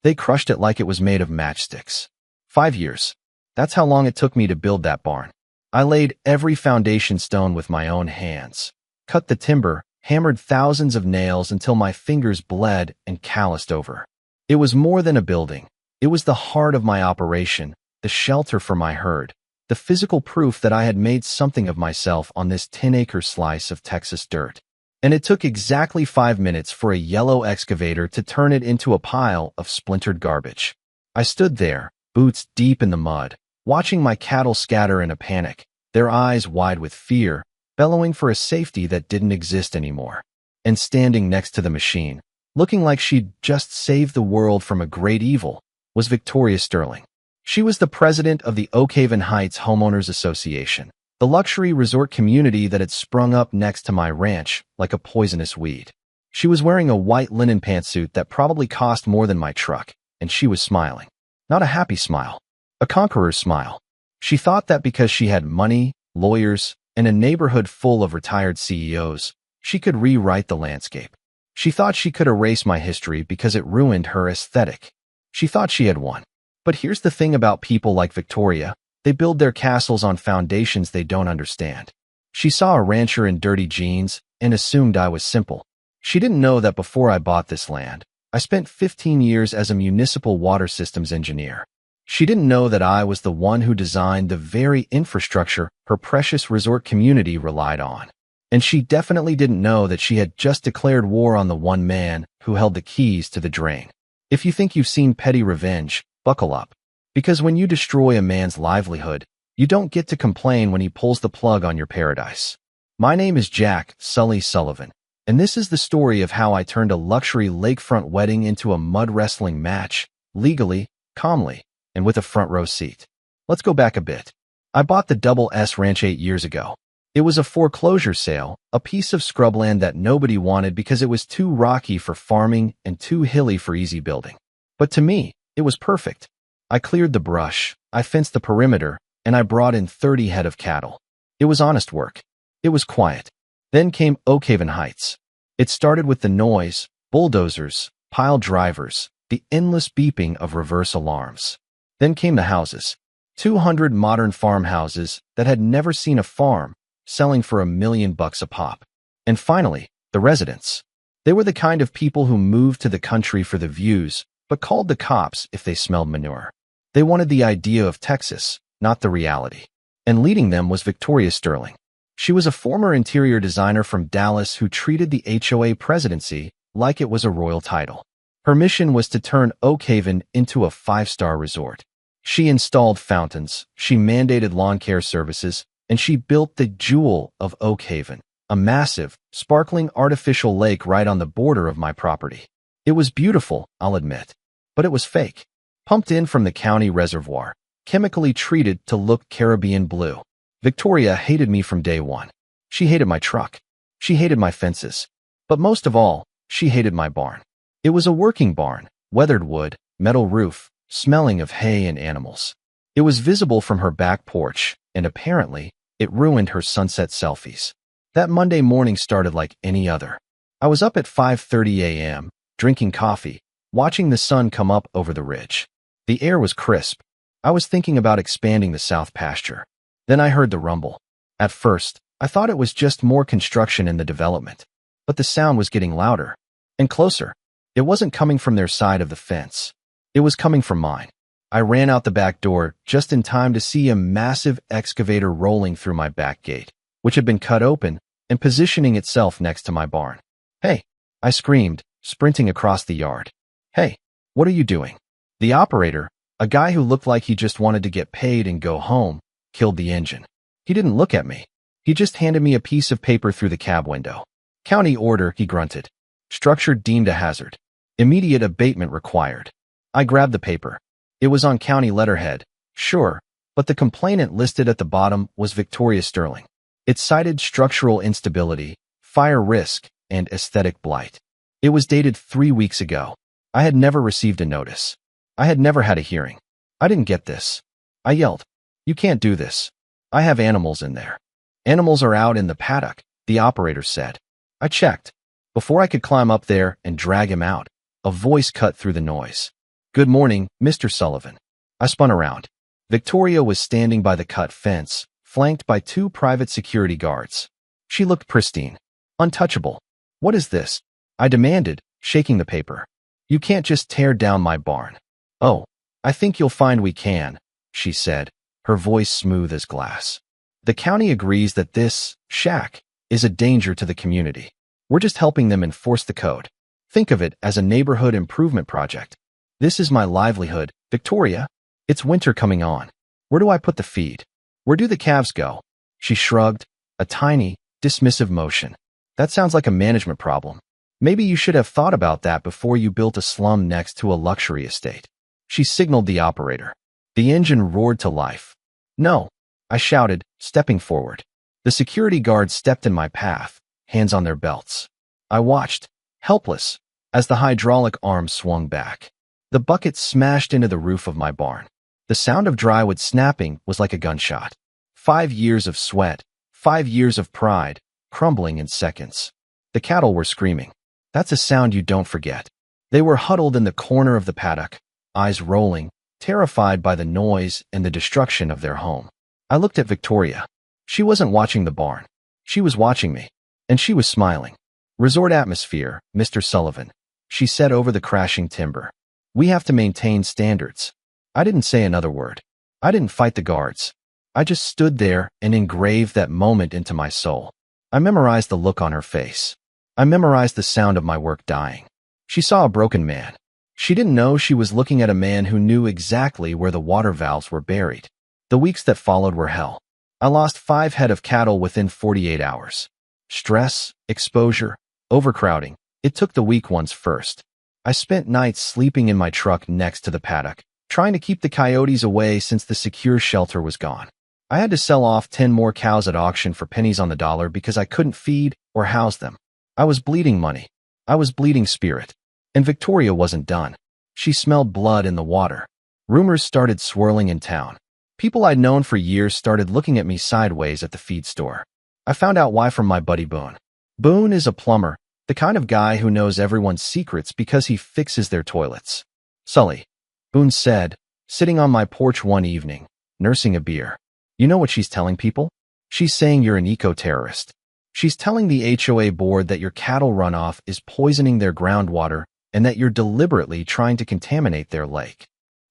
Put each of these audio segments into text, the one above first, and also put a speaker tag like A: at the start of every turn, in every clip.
A: They crushed it like it was made of matchsticks. 5 years. That's how long it took me to build that barn. I laid every foundation stone with my own hands, cut the timber, hammered thousands of nails until my fingers bled and calloused over. It was more than a building. It was the heart of my operation, the shelter for my herd, the physical proof that I had made something of myself on this 10-acre slice of Texas dirt. And it took exactly 5 minutes for a yellow excavator to turn it into a pile of splintered garbage. I stood there, boots deep in the mud, watching my cattle scatter in a panic, their eyes wide with fear, bellowing for a safety that didn't exist anymore. And standing next to the machine, looking like she'd just saved the world from a great evil, was Victoria Sterling. She was the president of the Oakhaven Heights Homeowners Association, the luxury resort community that had sprung up next to my ranch like a poisonous weed. She was wearing a white linen pantsuit that probably cost more than my truck, and she was smiling. Not a happy smile, a conqueror's smile. She thought that because she had money, lawyers, and a neighborhood full of retired CEOs, she could rewrite the landscape. She thought she could erase my history because it ruined her aesthetic. She thought she had won. But here's the thing about people like Victoria. They build their castles on foundations they don't understand. She saw a rancher in dirty jeans and assumed I was simple. She didn't know that before I bought this land, I spent 15 years as a municipal water systems engineer. She didn't know that I was the one who designed the very infrastructure her precious resort community relied on. And she definitely didn't know that she had just declared war on the one man who held the keys to the drain. If you think you've seen petty revenge, buckle up. Because when you destroy a man's livelihood, you don't get to complain when he pulls the plug on your paradise. My name is Jack Sully Sullivan, and this is the story of how I turned a luxury lakefront wedding into a mud wrestling match, legally, calmly, and with a front row seat. Let's go back a bit. I bought the Double S Ranch 8 years ago. It was a foreclosure sale, a piece of scrubland that nobody wanted because it was too rocky for farming and too hilly for easy building. But to me, it was perfect. I cleared the brush, I fenced the perimeter, and I brought in 30 head of cattle. It was honest work. It was quiet. Then came Oakhaven Heights. It started with the noise, bulldozers, pile drivers, the endless beeping of reverse alarms. Then came the houses. 200 modern farmhouses that had never seen a farm, selling for $1 million a pop. And finally, the residents. They were the kind of people who moved to the country for the views, but called the cops if they smelled manure. They wanted the idea of Texas, not the reality. And leading them was Victoria Sterling. She was a former interior designer from Dallas who treated the HOA presidency like it was a royal title. Her mission was to turn Oakhaven into a 5-star resort. She installed fountains, she mandated lawn care services, and she built the jewel of Oakhaven, a massive, sparkling artificial lake right on the border of my property. It was beautiful, I'll admit, but it was fake. Pumped in from the county reservoir, chemically treated to look Caribbean blue. Victoria hated me from day one. She hated my truck. She hated my fences. But most of all, she hated my barn. It was a working barn, weathered wood, metal roof, smelling of hay and animals. It was visible from her back porch, and apparently, it ruined her sunset selfies. That Monday morning started like any other. I was up at 5:30 a.m., drinking coffee, watching the sun come up over the ridge. The air was crisp. I was thinking about expanding the south pasture. Then I heard the rumble. At first, I thought it was just more construction in the development. But the sound was getting louder and closer. It wasn't coming from their side of the fence. It was coming from mine. I ran out the back door just in time to see a massive excavator rolling through my back gate, which had been cut open and positioning itself next to my barn. "Hey!" I screamed, sprinting across the yard. "Hey, what are you doing?" The operator, a guy who looked like he just wanted to get paid and go home, killed the engine. He didn't look at me. He just handed me a piece of paper through the cab window. "County order," he grunted. "Structure deemed a hazard. Immediate abatement required." I grabbed the paper. It was on county letterhead, sure, but the complainant listed at the bottom was Victoria Sterling. It cited structural instability, fire risk, and aesthetic blight. It was dated 3 weeks ago. I had never received a notice. I had never had a hearing. I didn't get this. I yelled, "You can't do this. I have animals in there." "Animals are out in the paddock," the operator said. I checked. Before I could climb up there and drag him out, a voice cut through the noise. Good morning, Mr. Sullivan. I spun around. Victoria was standing by the cut fence, flanked by 2 private security guards. She looked pristine. Untouchable. What is this? I demanded, shaking the paper. You can't just tear down my barn. Oh, I think you'll find we can, she said, her voice smooth as glass. The county agrees that this shack is a danger to the community. We're just helping them enforce the code. Think of it as a neighborhood improvement project. This is my livelihood, Victoria. It's winter coming on. Where do I put the feed? Where do the calves go? She shrugged, a tiny, dismissive motion. That sounds like a management problem. Maybe you should have thought about that before you built a slum next to a luxury estate. She signaled the operator. The engine roared to life. No, I shouted, stepping forward. The security guards stepped in my path, hands on their belts. I watched, helpless, as the hydraulic arm swung back. The bucket smashed into the roof of my barn. The sound of drywood snapping was like a gunshot. 5 years of sweat, 5 years of pride, crumbling in seconds. The cattle were screaming. That's a sound you don't forget. They were huddled in the corner of the paddock, eyes rolling, terrified by the noise and the destruction of their home. I looked at Victoria. She wasn't watching the barn. She was watching me. And she was smiling. Resort atmosphere, Mr. Sullivan, she said over the crashing timber. We have to maintain standards. I didn't say another word. I didn't fight the guards. I just stood there and engraved that moment into my soul. I memorized the look on her face. I memorized the sound of my work dying. She saw a broken man. She didn't know she was looking at a man who knew exactly where the water valves were buried. The weeks that followed were hell. I lost 5 head of cattle within 48 hours. Stress, exposure, overcrowding. It took the weak ones first. I spent nights sleeping in my truck next to the paddock, trying to keep the coyotes away since the secure shelter was gone. I had to sell off 10 more cows at auction for pennies on the dollar because I couldn't feed or house them. I was bleeding money. I was bleeding spirit. And Victoria wasn't done. She smelled blood in the water. Rumors started swirling in town. People I'd known for years started looking at me sideways at the feed store. I found out why from my buddy Boone. Boone is a plumber, the kind of guy who knows everyone's secrets because he fixes their toilets. Sully, Boone said, sitting on my porch one evening, nursing a beer. You know what she's telling people? She's saying you're an eco-terrorist. She's telling the HOA board that your cattle runoff is poisoning their groundwater and that you're deliberately trying to contaminate their lake.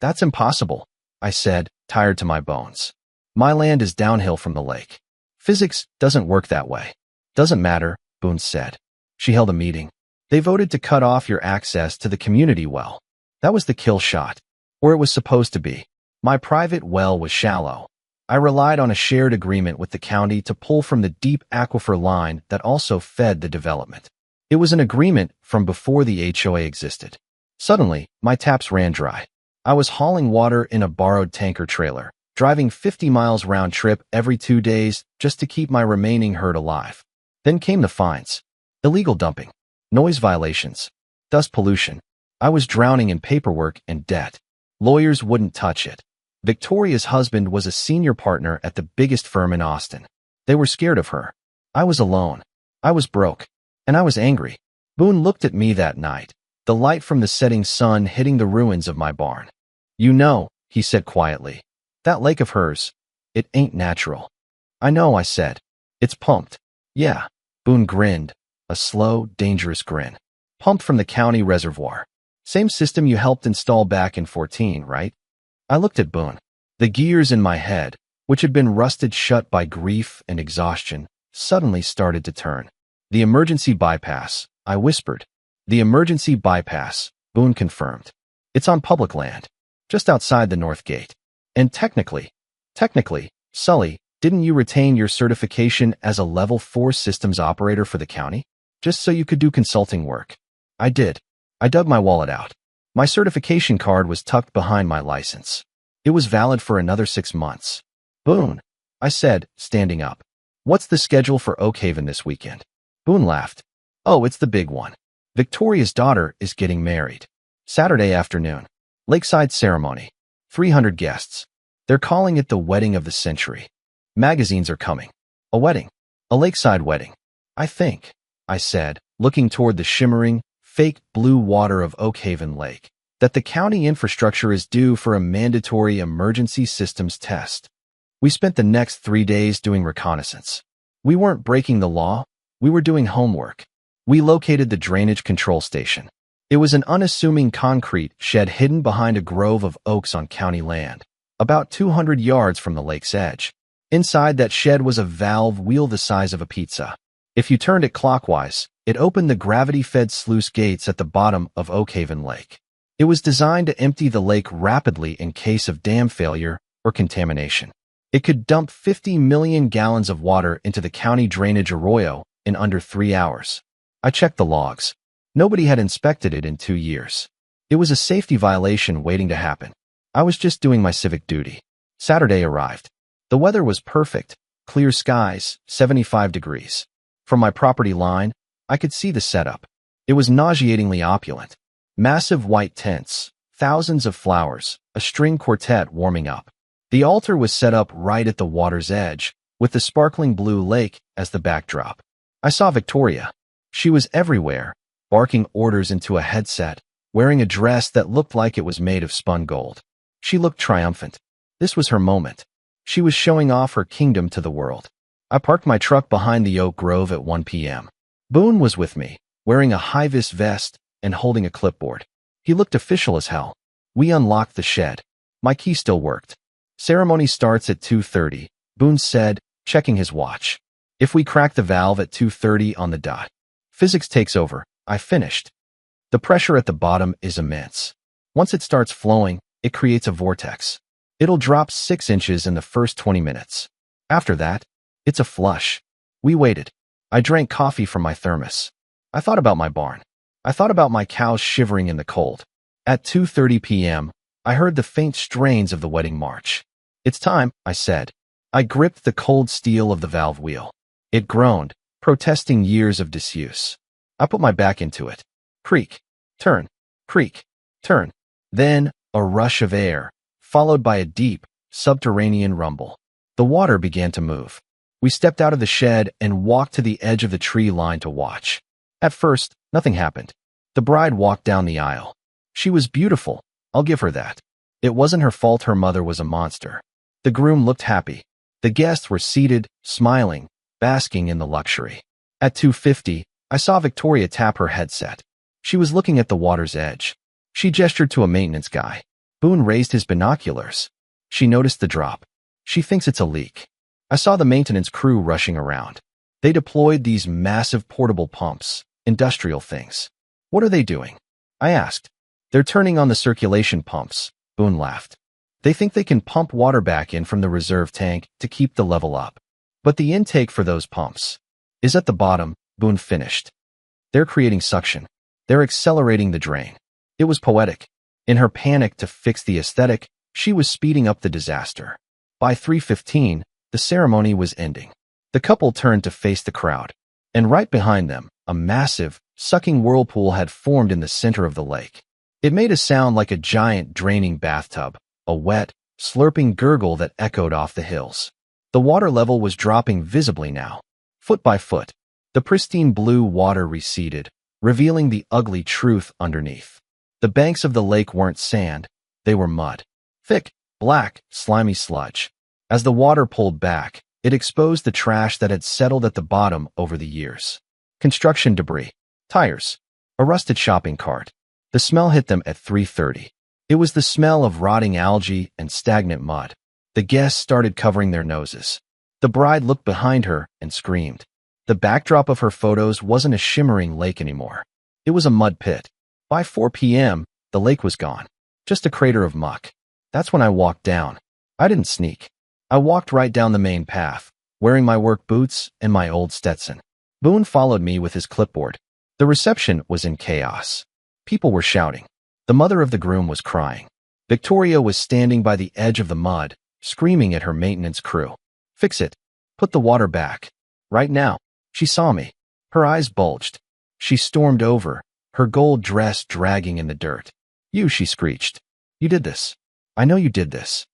A: That's impossible, I said, tired to my bones. My land is downhill from the lake. Physics doesn't work that way. Doesn't matter, Boone said. She held a meeting. They voted to cut off your access to the community well. That was the kill shot. Or it was supposed to be. My private well was shallow. I relied on a shared agreement with the county to pull from the deep aquifer line that also fed the development. It was an agreement from before the HOA existed. Suddenly, my taps ran dry. I was hauling water in a borrowed tanker trailer, driving 50 miles round trip every 2 days just to keep my remaining herd alive. Then came the fines. Illegal dumping. Noise violations. Dust pollution. I was drowning in paperwork and debt. Lawyers wouldn't touch it. Victoria's husband was a senior partner at the biggest firm in Austin. They were scared of her. I was alone. I was broke. And I was angry. Boone looked at me that night, the light from the setting sun hitting the ruins of my barn. You know, he said quietly, that lake of hers, it ain't natural. I know, I said. It's pumped. Yeah. Boone grinned, a slow, dangerous grin. Pumped from the county reservoir. Same system you helped install back in 14, right? I looked at Boone. The gears in my head, which had been rusted shut by grief and exhaustion, suddenly started to turn. The emergency bypass, I whispered. The emergency bypass, Boone confirmed. It's on public land, just outside the north gate. And technically, Sully, didn't you retain your certification as a level 4 systems operator for the county? Just so you could do consulting work. I did. I dug my wallet out. My certification card was tucked behind my license. It was valid for another 6 months. Boone, I said, standing up. What's the schedule for Oakhaven this weekend? Boone laughed. Oh, it's the big one. Victoria's daughter is getting married. Saturday afternoon. Lakeside ceremony. 300 guests. They're calling it the wedding of the century. Magazines are coming. A wedding. A lakeside wedding. I think, I said, looking toward the shimmering, fake blue water of Oakhaven Lake. that the county infrastructure is due for a mandatory emergency systems test. We spent the next 3 days doing reconnaissance. We weren't breaking the law, we were doing homework. We located the drainage control station. It was an unassuming concrete shed hidden behind a grove of oaks on county land, about 200 yards from the lake's edge. Inside that shed was a valve wheel the size of a pizza. If you turned it clockwise, it opened the gravity-fed sluice gates at the bottom of Oakhaven Lake. It was designed to empty the lake rapidly in case of dam failure or contamination. It could dump 50 million gallons of water into the county drainage arroyo in under 3 hours. I checked the logs. Nobody had inspected it in 2 years. It was a safety violation waiting to happen. I was just doing my civic duty. Saturday arrived. The weather was perfect, clear skies, 75 degrees. From my property line, I could see the setup. It was nauseatingly opulent. Massive white tents, thousands of flowers, a string quartet warming up. The altar was set up right at the water's edge, with the sparkling blue lake as the backdrop. I saw Victoria. She was everywhere, barking orders into a headset, wearing a dress that looked like it was made of spun gold. She looked triumphant. This was her moment. She was showing off her kingdom to the world. I parked my truck behind the oak grove at 1 p.m. Boone was with me, wearing a high-vis vest and holding a clipboard. He looked official as hell. We unlocked the shed. My key still worked. Ceremony starts at 2:30, Boone said, checking his watch. If we crack the valve at 2:30 on the dot, physics takes over. I finished. The pressure at the bottom is immense. Once it starts flowing, it creates a vortex. It'll drop 6 inches in the first 20 minutes. After that, it's a flush. We waited. I drank coffee from my thermos. I thought about my barn. I thought about my cows shivering in the cold. At 2:30 p.m., I heard the faint strains of the wedding march. It's time, I said. I gripped the cold steel of the valve wheel. It groaned, protesting years of disuse. I put my back into it. Creak, turn, creak, turn. Then, a rush of air, followed by a deep, subterranean rumble. The water began to move. We stepped out of the shed and walked to the edge of the tree line to watch. At first, nothing happened. The bride walked down the aisle. She was beautiful, I'll give her that. It wasn't her fault her mother was a monster. The groom looked happy. The guests were seated, smiling, basking in the luxury. At 2:50, I saw Victoria tap her headset. She was looking at the water's edge. She gestured to a maintenance guy. Boone raised his binoculars. She noticed the drop. She thinks it's a leak. I saw the maintenance crew rushing around. They deployed these massive portable pumps, industrial things. What are they doing? I asked. They're turning on the circulation pumps, Boone laughed. They think they can pump water back in from the reserve tank to keep the level up. But the intake for those pumps is at the bottom, Boone finished. They're creating suction. They're accelerating the drain. It was poetic. In her panic to fix the aesthetic, she was speeding up the disaster. By 3:15, the ceremony was ending. The couple turned to face the crowd, and right behind them, a massive, sucking whirlpool had formed in the center of the lake. It made a sound like a giant draining bathtub, a wet, slurping gurgle that echoed off the hills. The water level was dropping visibly now. Foot by foot, the pristine blue water receded, revealing the ugly truth underneath. The banks of the lake weren't sand, they were mud. Thick, black, slimy sludge. As the water pulled back, it exposed the trash that had settled at the bottom over the years. Construction debris, tires, a rusted shopping cart. The smell hit them at 3:30. It was the smell of rotting algae and stagnant mud. The guests started covering their noses. The bride looked behind her and screamed. The backdrop of her photos wasn't a shimmering lake anymore. It was a mud pit. By 4 p.m., the lake was gone. Just a crater of muck. That's when I walked down. I didn't sneak. I walked right down the main path, wearing my work boots and my old Stetson. Boone followed me with his clipboard. The reception was in chaos. People were shouting. The mother of the groom was crying. Victoria was standing by the edge of the mud, screaming at her maintenance crew. Fix it. Put the water back. Right now. She saw me. Her eyes bulged. She stormed over, her gold dress dragging in the dirt. You, she screeched. You did this. I know you did this.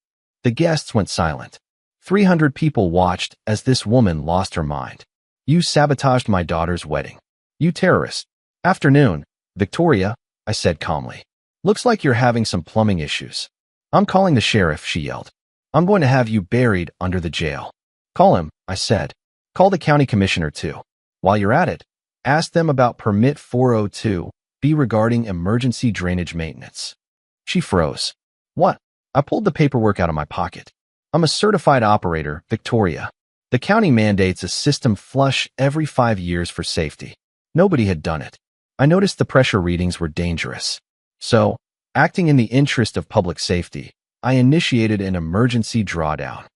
A: The guests went silent. 300 people watched as this woman lost her mind. You sabotaged my daughter's wedding. You terrorist. Afternoon, Victoria, I said calmly. Looks like you're having some plumbing issues. I'm calling the sheriff, she yelled. I'm going to have you buried under the jail. Call him, I said. Call the county commissioner too. While you're at it, ask them about permit 402B regarding emergency drainage maintenance. She froze. What? I pulled the paperwork out of my pocket. I'm a certified operator, Victoria. The county mandates a system flush every 5 years for safety. Nobody had done it. I noticed the pressure readings were dangerous. So, acting in the interest of public safety, I initiated an emergency drawdown.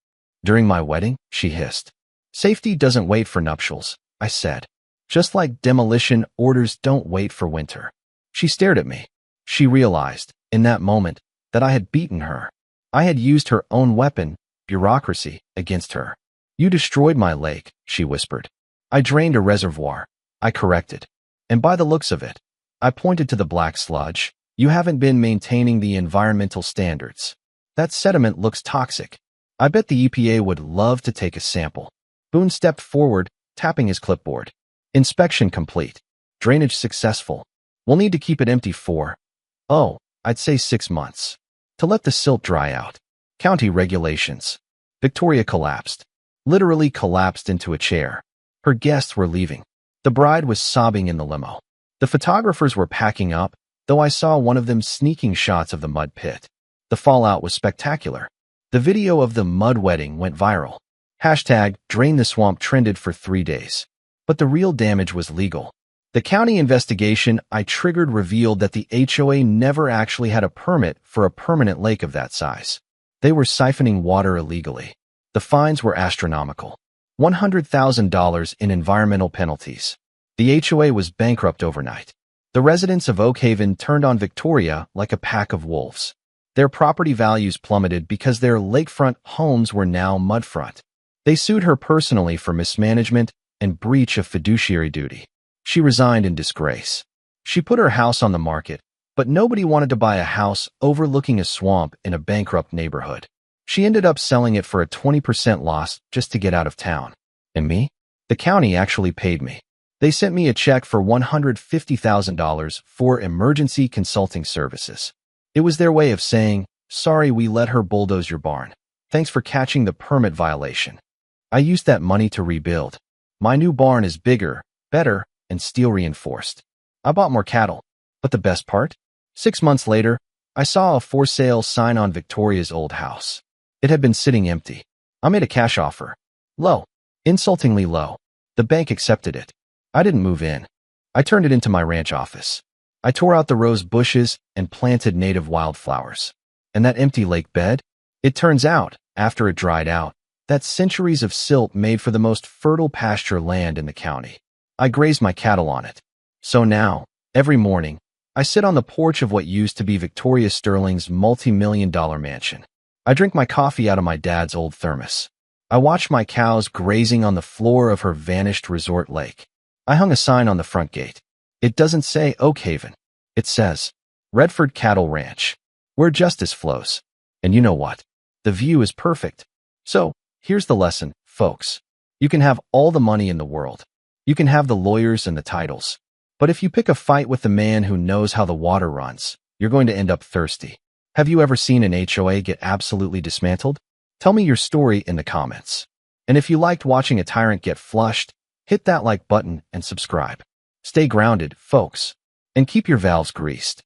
A: During my wedding, she hissed. Safety doesn't wait for nuptials, I said. Just like demolition orders don't wait for winter. She stared at me. She realized, in that moment, that I had beaten her. I had used her own weapon, bureaucracy, against her. You destroyed my lake, she whispered. I drained a reservoir. I corrected. And by the looks of it, I pointed to the black sludge. You haven't been maintaining the environmental standards. That sediment looks toxic. I bet the EPA would love to take a sample. Boone stepped forward, tapping his clipboard. Inspection complete. Drainage successful. We'll need to keep it empty for, I'd say 6 months. To let the silt dry out. County regulations. Victoria collapsed. Literally collapsed into a chair. Her guests were leaving. The bride was sobbing in the limo. The photographers were packing up, though I saw one of them sneaking shots of the mud pit. The fallout was spectacular. The video of the mud wedding went viral. #DrainTheSwamp trended for 3 days. But the real damage was legal. The county investigation I triggered revealed that the HOA never actually had a permit for a permanent lake of that size. They were siphoning water illegally. The fines were astronomical. $100,000 in environmental penalties. The HOA was bankrupt overnight. The residents of Oak Haven turned on Victoria like a pack of wolves. Their property values plummeted because their lakefront homes were now mudfront. They sued her personally for mismanagement and breach of fiduciary duty. She resigned in disgrace. She put her house on the market, but nobody wanted to buy a house overlooking a swamp in a bankrupt neighborhood. She ended up selling it for a 20% loss just to get out of town. And me? The county actually paid me. They sent me a check for $150,000 for emergency consulting services. It was their way of saying, sorry we let her bulldoze your barn. Thanks for catching the permit violation. I used that money to rebuild. My new barn is bigger, better, and steel reinforced. I bought more cattle. But the best part? 6 months later, I saw a for sale sign on Victoria's old house. It had been sitting empty. I made a cash offer. Low. Insultingly low. The bank accepted it. I didn't move in. I turned it into my ranch office. I tore out the rose bushes and planted native wildflowers. And that empty lake bed? It turns out, after it dried out, that centuries of silt made for the most fertile pasture land in the county. I grazed my cattle on it. So now, every morning, I sit on the porch of what used to be Victoria Sterling's multi-million-dollar mansion. I drink my coffee out of my dad's old thermos. I watch my cows grazing on the floor of her vanished resort lake. I hung a sign on the front gate. It doesn't say Oak Haven. It says, Redford Cattle Ranch, where justice flows. And you know what? The view is perfect. So, here's the lesson, folks. You can have all the money in the world. You can have the lawyers and the titles. But if you pick a fight with the man who knows how the water runs, you're going to end up thirsty. Have you ever seen an HOA get absolutely dismantled? Tell me your story in the comments. And if you liked watching a tyrant get flushed, hit that like button and subscribe. Stay grounded, folks, and keep your valves greased.